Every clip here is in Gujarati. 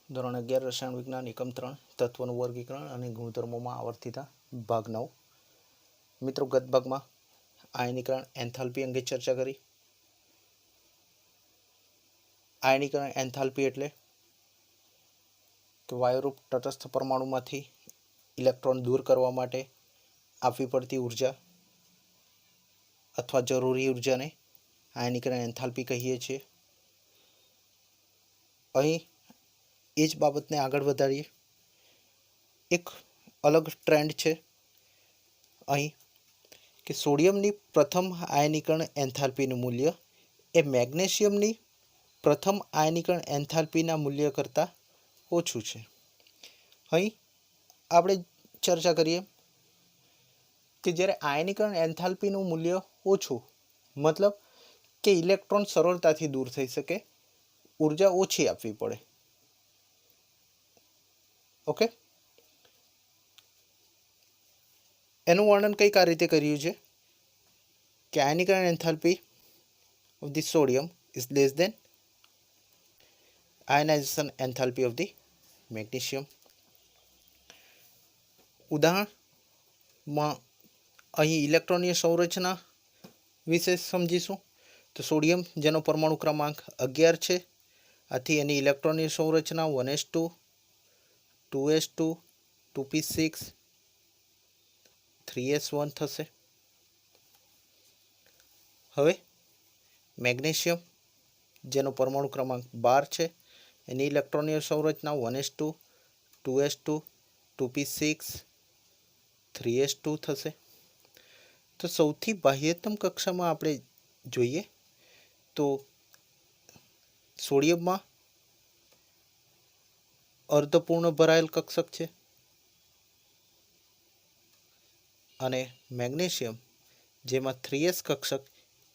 ધોરણ 11 રસાયણ વિજ્ઞાન એકમ 3 તત્વનું વર્ગીકરણ અને ગુણધર્મોમાં આવર્તિતા ભાગ 9. મિત્રો, ગત ભાગમાં આયનીકરણ એન્થાલ્પી અંગે ચર્ચા કરી. આયનીકરણ એન્થાલ્પી એટલે કે વાયુરૂપ તટસ્થ પરમાણુમાંથી ઇલેક્ટ્રોન દૂર કરવા માટે આપવી પડતી ઉર્જા અથવા જરૂરી ઉર્જાને આયનીકરણ એન્થાલ્પી કહીએ છીએ. અહીં એ જ બાબતને આગળ વધારીએ. એક અલગ ટ્રેન્ડ છે અહીં કે સોડિયમની પ્રથમ આયનીકરણ એન્થાલ્પીનું મૂલ્ય એ મેગ્નેશિયમની પ્રથમ આયનીકરણ એન્થાલ્પીના મૂલ્ય કરતાં ઓછું છે. અહીં આપણે ચર્ચા કરીએ કે જ્યારે આયનીકરણ એન્થાલ્પીનું મૂલ્ય ઓછું, મતલબ કે ઇલેક્ટ્રોન સરળતાથી દૂર થઈ શકે, ઉર્જા ઓછી આપવી પડે. ઓકે, એનું વર્ણન કંઈક આ રીતે કર્યું છે કે આયનીકરણ enthalpy of the sodium is less than ionization enthalpy of the magnesium. ઉદાહરણમાં અહીં ઇલેક્ટ્રોનીય સંરચના વિશે સમજીશું. તો સોડિયમ, જેનો પરમાણુ ક્રમાંક 11 છે, આથી એની ઇલેક્ટ્રોનીય સંરચના 1s2, 2s2, 2p6, 3s1 થશે. હવે મેગ્નેશિયમ, જેનો પરમાણુ ક્રમાંક 12 છે, એની ઇલેક્ટ્રોનીય સંરચના 1s2, 2s2, 2p6, 3s2 થશે. તો સૌથી બાહ્યતમ કક્ષામાં આપણે જોઈએ તો સોડિયમમાં અર્ધપૂર્ણ ભરાયેલ કક્ષક છે અને મેગ્નેશિયમ, જેમાં 3s કક્ષક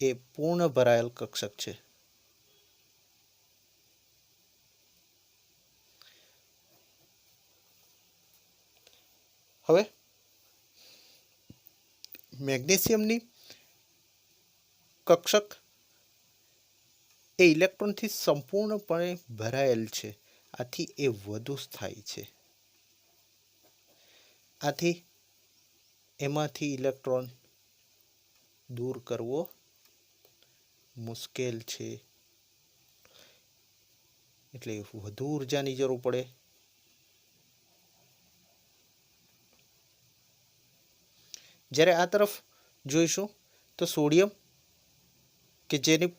એ પૂર્ણ ભરાયેલ કક્ષક છે. હવે મેગ્નેશિયમની કક્ષક એ ઇલેક્ટ્રોનથી સંપૂર્ણપણે ભરાયેલ છે, આથી એ વધુ સ્થાયી છે. આથી એમાંથી ઇલેક્ટ્રોન દૂર કરવો મુશ્કેલ છે, એટલે વધુ ઉર્જાની જરૂર પડે. જ્યારે આ તરફ જોઈશું તો સોડિયમ, કે જેની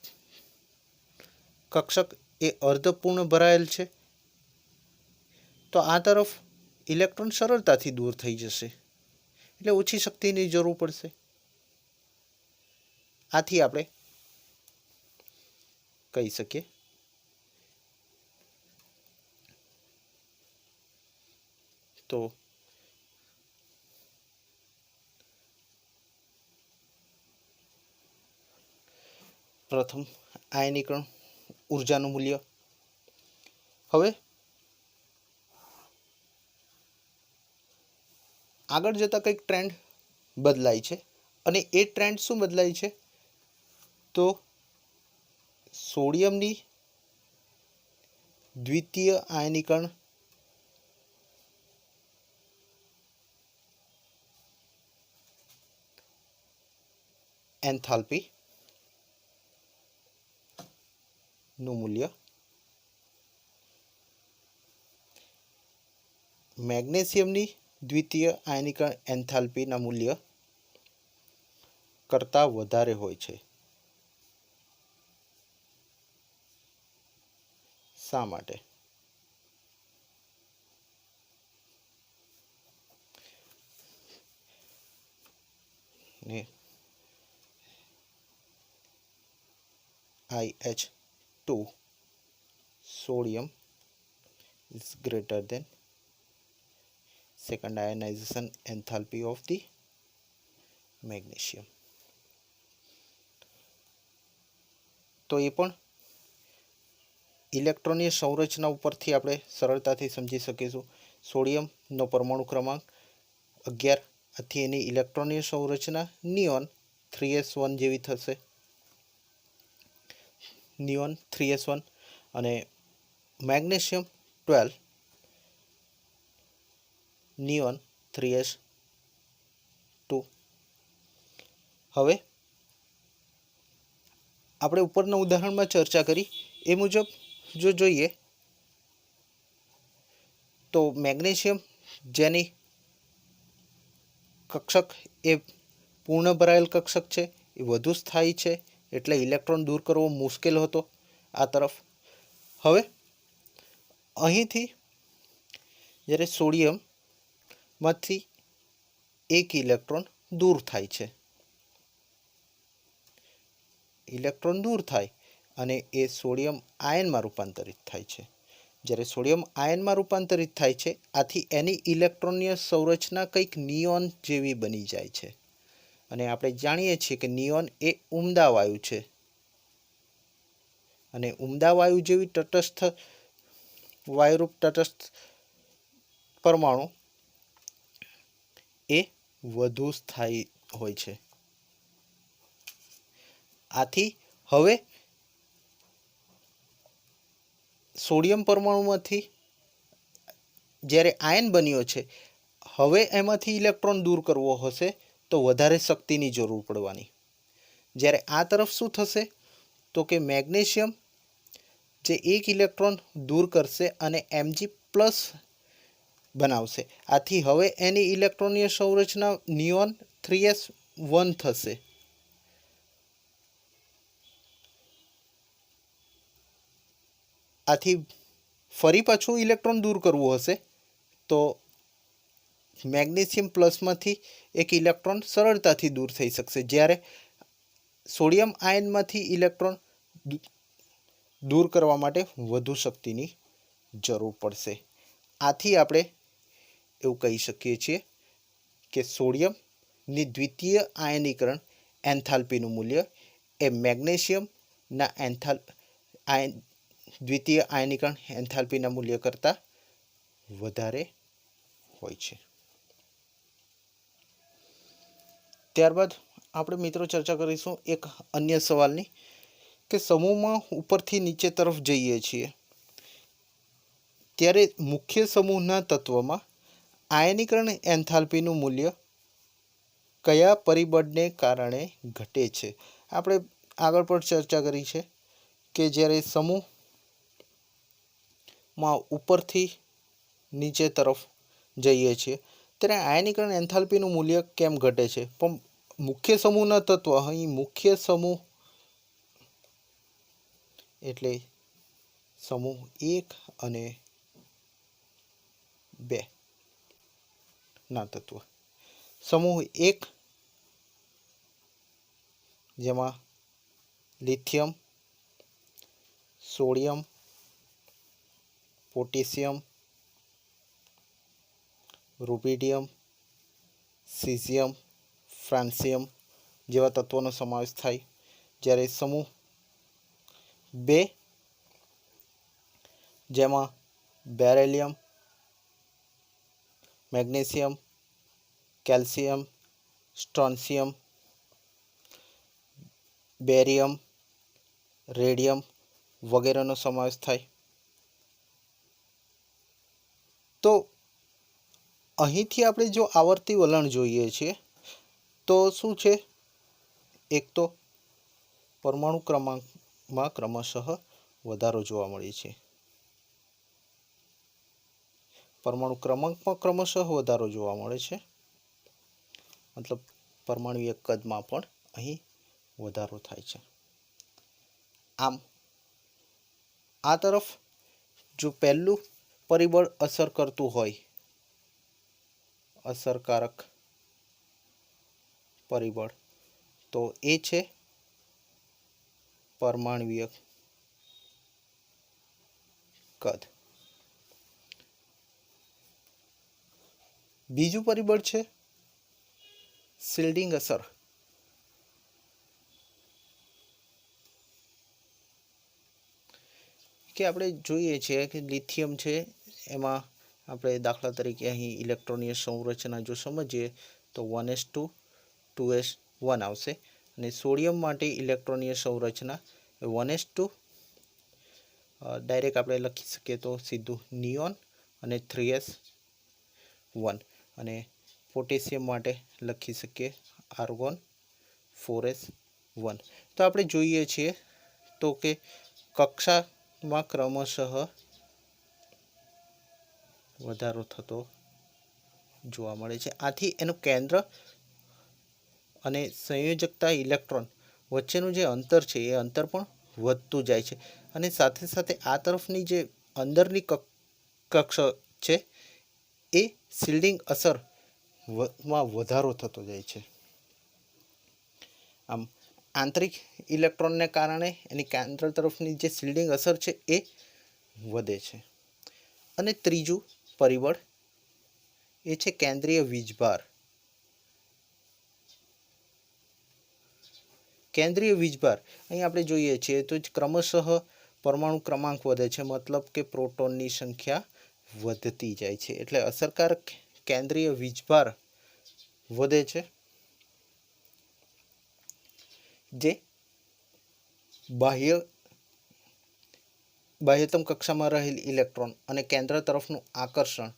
કક્ષક એ અર્ધપૂર્ણ ભરાયેલ છે, તો આ તરફ ઇલેક્ટ્રોન સરળતાથી દૂર થઈ જશે, એટલે ઓછી શક્તિની જરૂર પડશે. આથી આપણે કહી શકીએ તો પ્રથમ આયનીકરણ ઉર્જાનું મૂલ્ય. હવે આગળ જતાં કંઈક ટ્રેન્ડ બદલાય છે, અને એ ટ્રેન્ડ શું બદલાય છે તો સોડિયમની દ્વિતીય આયનીકરણ એન્થાલ્પી નું મૂલ્ય મેગ્નેશિયમની દ્વિતીય આયનીકરણ એન્થાલ્પીના મૂલ્ય કરતાં વધારે હોય છે. શા માટે? ને IH2 sodium is greater than second ionization enthalpy of the magnesium. તો એ પણ ઇલેક્ટ્રોનીય સંરચના ઉપરથી આપણે સરળતાથી સમજી શકીશું. સોડિયમનો પરમાણુ ક્રમાંક 11, આથી એની ઇલેક્ટ્રોનીય સંરચના નિયોન 3s1 જેવી થશે. નિયોન 3s1 અને મેગ્નેશિયમ 12, નિયોન 3s2। હવે આપણે ઉપરના ઉદાહરણમાં ચર્ચા કરી એ મુજબ જો જોઈએ તો મેગ્નેશિયમ જેની કક્ષક એ પૂર્ણ ભરાયેલ કક્ષક છે, એ વધુ સ્થાયી છે, એટલે ઇલેક્ટ્રોન દૂર કરવો મુશ્કેલ હતો આ તરફ। હવે અહીંથી જ્યારે સોડિયમમાંથી એક ઇલેક્ટ્રોન દૂર થાય છે, ઇલેક્ટ્રોન દૂર થાય અને એ સોડિયમ આયનમાં રૂપાંતરિત થાય છે। જ્યારે સોડિયમ આયનમાં રૂપાંતરિત થાય છે, આથી એની ઇલેક્ટ્રોનીય સંરચના કંઈક નિયોન જેવી બની જાય છે। અને આપણે જાણીએ છીએ કે નિયોન એ ઉમદા વાયુ છે, અને ઉમદા વાયુ જેવી તટસ્થ વાયુરૂપ તટસ્થ પરમાણુ એ વધુ સ્થાયી હોય છે। આથી હવે સોડિયમ પરમાણુમાંથી જ્યારે આયન બન્યો છે, હવે એમાંથી ઇલેક્ટ્રોન દૂર કરવો હશે તો વધારે શક્તિની જરૂર પડવાની। જ્યારે આ તરફ શું થશે તો કે મેગ્નેશિયમ જે એક ઇલેક્ટ્રોન દૂર કરશે અને Mg+ બનાવશે, આથી હવે એની ઇલેક્ટ્રોનીય સંરચના નિયોન 3s1 થશે। આથી ફરી પાછું ઇલેક્ટ્રોન દૂર કરવું હશે તો મેગ્નેશિયમ પ્લસમાંથી એક ઇલેક્ટ્રોન સરળતાથી દૂર થઈ શકશે, જ્યારે સોડિયમ આયનમાંથી ઇલેક્ટ્રોન દૂર કરવા માટે વધુ શક્તિની જરૂર પડશે। આથી આપણે એવું કહી શકીએ છીએ કે સોડિયમની દ્વિતીય આયનીકરણ એન્થાલ્પીનું મૂલ્ય એ મેગ્નેશિયમના દ્વિતીય આયનીકરણ એન્થાલ્પીના મૂલ્ય કરતાં વધારે હોય છે। ત્યારબાદ આપણે મિત્રો ચર્ચા કરીશું એક અન્ય સવાલની કે સમૂહમાં ઉપરથી નીચે તરફ જઈએ છીએ ત્યારે મુખ્ય સમૂહના તત્વમાં આયનીકરણ એન્થાલ્પીનું મૂલ્ય કયા પરિબળને કારણે ઘટે છે। આપણે આગળ પણ ચર્ચા કરી છે કે જ્યારે સમૂહમાં ઉપરથી નીચે તરફ જઈએ છીએ ત્યારે આયનીકરણ એન્થાલ્પીનું મૂલ્ય કેમ ઘટે છે, પણ મુખ્ય સમૂહના તત્વ અહીં મુખ્ય સમૂહ એટલે સમૂહ 1 અને 2 ના તત્વ। સમૂહ 1 જેમાં lithium, sodium, potassium, rubidium, caesium, francium જેવા તત્વોનો સમાવેશ થાય, જ્યારે સમૂહ 2 જેમાં beryllium, magnesium, calcium, strontium, barium, radium વગેરેનો સમાવેશ થાય। તો અહીંથી આપણે જો આવર્તી વલણ જોઈએ છીએ તો શું છે, એક તો પરમાણુ ક્રમાંકમાં ક્રમશઃ વધારો જોવા મળે છે, પરમાણુ ક્રમાંકમાં ક્રમશઃ વધારો જોવા મળે છે, મતલબ પરમાણુય કદમાં પણ અહીં વધારો થાય છે। આમ આ તરફ જો પહેલું પરિબળ અસર કરતું હોય, અસરકારક પરિબળ, તો એ છે પરમાણુય કદ। બીજું પરિબળ છે શિલ્ડિંગ અસર। કે આપણે જોઈએ છીએ કે લિથિયમ છે એમાં આપણે દાખલા તરીકે અહીં ઇલેક્ટ્રોનીય સંરચના જો સમજીએ તો 1s2 2s1 આવશે, અને સોડિયમ માટે ઇલેક્ટ્રોનીય સંરચના 1s2 ડાયરેક્ટ આપણે લખી શકીએ તો સીધું નિયોન અને 3s1, અને પોટેશિયમ માટે લખી શકીએ આર્ગોન 4s1. તો આપણે જોઈએ છીએ તો કે કક્ષામાં ક્રમશઃ વધારો થતો જોવા મળે છે. આથી એનું કેન્દ્ર અને સંયોજકતા ઇલેક્ટ્રોન વચ્ચેનું જે અંતર છે એ અંતર પણ વધતું જાય છે. અને સાથે સાથે આ તરફની જે અંદરની કક્ષા છે એ શિલ્ડિંગ અસરમાં વધારો થતો જાય છે. આમ આંતરિક ઇલેક્ટ્રોનને કારણે એની કેન્દ્ર તરફની જે શિલ્ડિંગ અસર છે એ વધે છે. અને ત્રીજું પરિબળ એ છે કેન્દ્રીય વીજભાર. કેન્દ્રીય વીજભાર અહીં આપણે જોઈએ છીએ તો ક્રમશઃ પરમાણુ ક્રમાંક વધે છે, મતલબ કે પ્રોટોનની સંખ્યા વધતી જાય છે. એટલે અસરકારક કેન્દ્રીય વીજભાર વધે છે, જે બાહ્યતમ કક્ષામાં રહેલ ઇલેક્ટ્રોન અને કેન્દ્ર તરફનું આકર્ષણ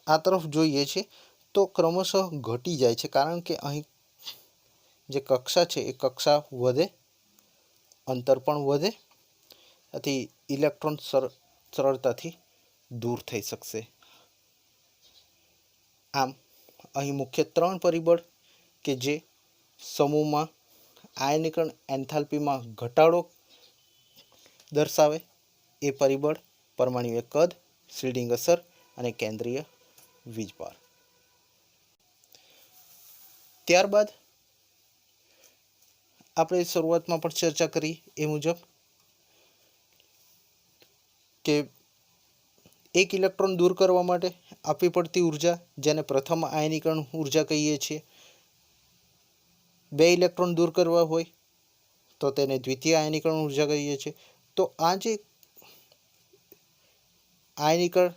આ તરફ જોઈએ છે તો ક્રમશઃ ઘટી જાય છે, કારણ કે અહીં જે કક્ષા છે એ કક્ષા વધે, અંતર પણ વધે, આથી ઇલેક્ટ્રોન સરળતાથી દૂર થઈ શકશે. આમ અહીં મુખ્ય 3 પરિબળ કે જે સમૂહમાં આયનીકરણ એન્થાલ્પીમાં ઘટાડો દર્શાવે એ પરિબળ પરમાણુય કદ, શિલ્ડિંગ અસર અને કેન્દ્રીય વીજભાર. ત્યારબાદ આપણે શરૂઆતમાં પણ ચર્ચા કરી એ મુજબ કે એક ઇલેક્ટ્રોન દૂર કરવા માટે આપવી પડતી ઉર્જા, જેને પ્રથમ આયનીકરણ ઉર્જા કહીએ છીએ, 2 ઇલેક્ટ્રોન દૂર કરવા હોય તો તેને દ્વિતીય આયનીકરણ ઉર્જા કહીએ છીએ. તો આ જે આયનીકરણ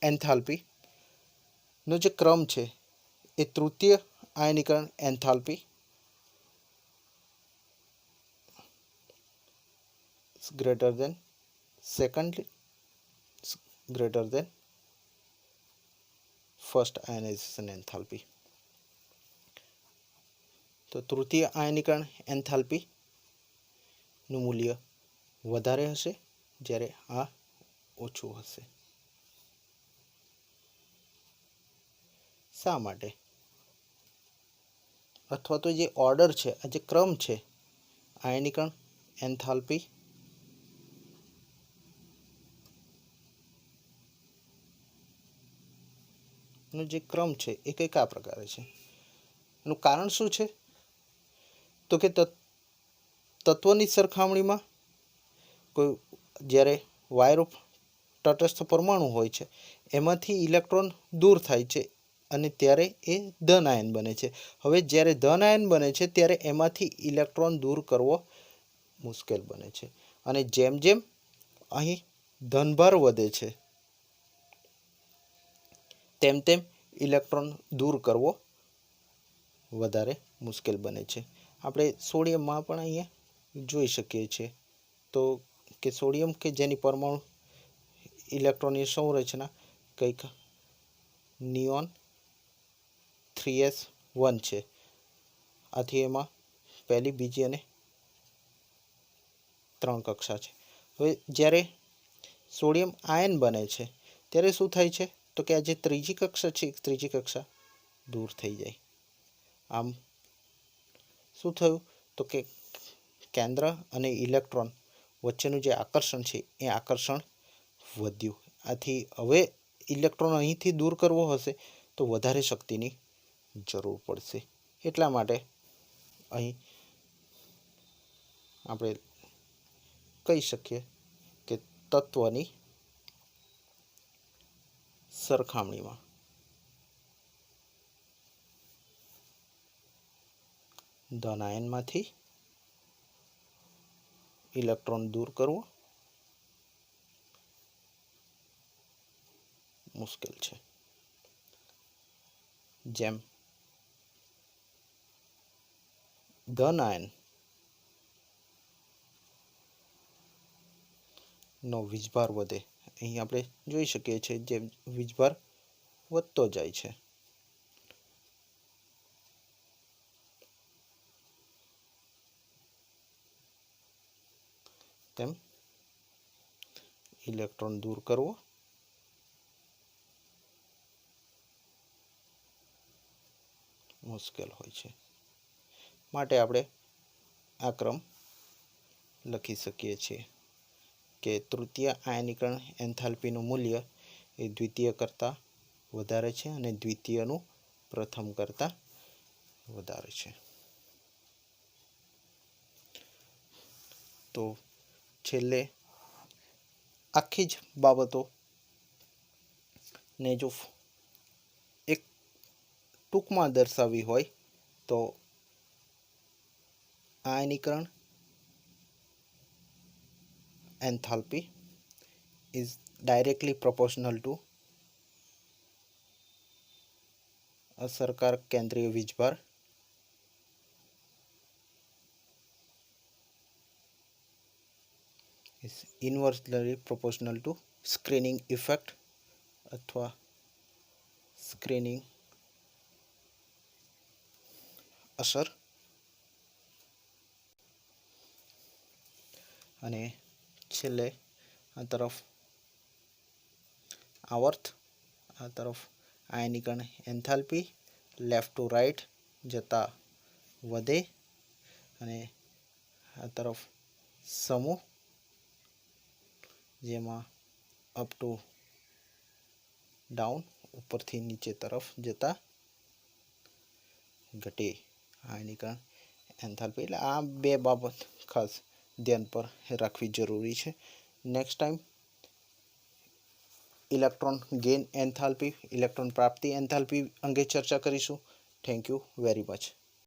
એન્થાલ્પીનો જે ક્રમ છે એ તૃતીય આયનીકરણ enthalpy greater than second greater than first ionization enthalpy. તો તૃતીય આયનીકરણ એન્થાલ્પીનું મૂલ્ય વધારે હશે જ્યારે આ ઓછું હશે. શા માટે? અથવા તો જે ઓર્ડર છે, આ જે ક્રમ છે આયનીકરણ એન્થાલ્પી નો જે ક્રમ છે એ કંઈક આ પ્રકારે છે. એનું કારણ શું છે? તો કે તત્વની સરખામણીમાં કોઈ જ્યારે વાયર તટસ્થ પરમાણુ હોય છે એમાંથી ઇલેક્ટ્રોન દૂર થાય છે અને ત્યારે એ ધન આયન બને છે. હવે જ્યારે ધન આયન બને છે ત્યારે એમાંથી ઇલેક્ટ્રોન દૂર કરવો મુશ્કેલ બને છે. અને જેમ જેમ અહીં ધનભાર વધે છે તેમ તેમ ઇલેક્ટ્રોન દૂર કરવો વધારે મુશ્કેલ બને છે. આપણે સોડિયમમાં પણ અહીંયા જોઈ શકીએ છીએ તો કે સોડિયમ કે જેની પરમાણુ ઇલેક્ટ્રોનની સંરચના કંઈક નિયોન 3s1 છે. આથી એમાં પહેલી, બીજી અને 3 કક્ષા છે. હવે જ્યારે સોડિયમ આયન બને છે ત્યારે શું થાય છે? તો કે આ જે ત્રીજી કક્ષા છે, ત્રીજી કક્ષા દૂર થઈ જાય. આમ શું થયું? તો કે કેન્દ્ર અને ઇલેક્ટ્રોન વચ્ચેનું જે આકર્ષણ છે એ આકર્ષણ વધ્યું. આથી હવે ઇલેક્ટ્રોન અહીંથી દૂર કરવો હશે તો વધારે શક્તિની જરૂર પડશે. એટલા માટે અહીં આપણે કહી શકીએ કે તત્વની સરખામણીમાં ધન આયનમાંથી ઇલેક્ટ્રોન દૂર કરવો મુશ્કેલ છે. જેમ ધન આયન નો વીજભાર વધે અહીં આપણે જોઈ શકીએ છીએ જે વીજભાર વધતો જાય છે તેમ ઇલેક્ટ્રોન દૂર કરવો મુશ્કેલ હોય છે માટે આપણે આ ક્રમ લખી શકીએ છીએ કે તૃતીય આયનીકરણ એન્થાલ્પીનું મૂલ્ય એ દ્વિતીય કરતાં વધારે છે અને દ્વિતીયનું પ્રથમ કરતાં વધારે છે. તો છેલ્લે આખી જ બાબતોને જો એક ટૂંકમાં દર્શાવવી હોય તો આયનીકરણ enthalpy is directly proportional to અસરકારક કેન્દ્રીય વીજભાર is inversely proportional to screening effect અથવા સ્ક્રીનિંગ અસર અને છેલ્લે આ તરફ આવર્ત આ તરફ આયનીકરણ એન્થાલ્પી લેફ્ટ ટુ રાઈટ જતાં વધે અને આ તરફ સમૂહ જેમાં અપ ટુ ડાઉન ઉપરથી નીચે તરફ જતાં ઘટે આયનીકરણ એન્થાલ્પી. એટલે આ બે બાબત ખાસ ધ્યાન પર રાખવી જરૂરી છે. Next time electron gain enthalpy electron પ્રાપ્તિ એન્થાલ્પી અંગે ચર્ચા કરીશું. Thank you very much.